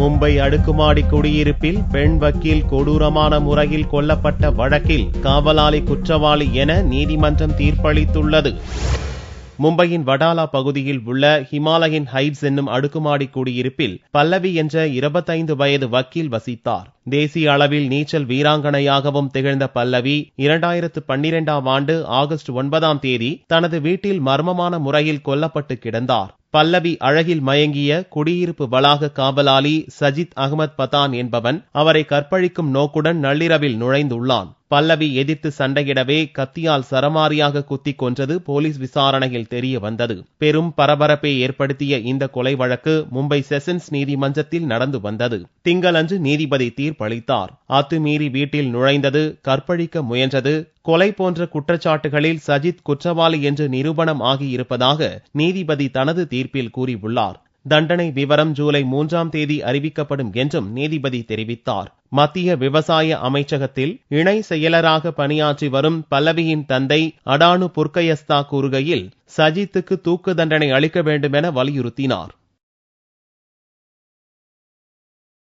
மும்பை அடுக்குமாடி குடியிருப்பில் பெண் வக்கீல் கொடூரமான முறையில் கொல்லப்பட்ட வழக்கில் காவலாளி குற்றவாளி என நீதிமன்றம் தீர்ப்பளித்துள்ளது. மும்பையின் வடாலா பகுதியில் உள்ள ஹிமாலயன் ஹைட்ஸ் என்னும் அடுக்குமாடி குடியிருப்பில் பல்லவி என்ற 25 வயது வக்கீல் வசித்தார். தேசிய அளவில் நீச்சல் வீராங்கனையாகவும் திகழ்ந்த பல்லவி 2012ஆம் ஆண்டு ஆகஸ்ட் 9ஆம் தேதி தனது வீட்டில் மர்மமான முறையில் கொல்லப்பட்டு கிடந்தார். பல்லவி அழகில் மயங்கிய குடியிருப்பு வளாக காவலாளி சஜித் அகமது பதான் என்பவன் அவரை கற்பழிக்கும் நோக்குடன் நள்ளிரவில் நுழைந்துள்ளான். பல்லவி எதிர்த்து சண்டையிடவே கத்தியால் சரமாரியாக குத்திக் கொன்றது போலீஸ் விசாரணையில் தெரிய வந்தது. பெரும் பரபரப்பை ஏற்படுத்திய இந்த கொலை வழக்கு மும்பை செஷன்ஸ் நீதிமன்றத்தில் நடந்து வந்தது. திங்களன்று நீதிபதி தீர்ப்பளித்தார். அத்துமீறி வீட்டில் நுழைந்தது, கற்பழிக்க முயன்றது, கொலை போன்ற குற்றச்சாட்டுகளில் சஜித் குற்றவாளி என்று நிரூபணம் ஆகியிருப்பதாக நீதிபதி தனது தீர்ப்பில் கூறியுள்ளார். தண்டனை விவரம் ஜூலை 3ஆம் தேதி அறிவிக்கப்படும் என்றும் நீதிபதி தெரிவித்தார். மத்திய விவசாய அமைச்சகத்தில் இணை செயலராக பணியாற்றி வரும் பல்லவியின் தந்தை அடானு புர்கயஸ்தா கூறுகையில், சஜித்துக்கு தூக்கு தண்டனை அளிக்க வேண்டும் என வலியுறுத்தினார்.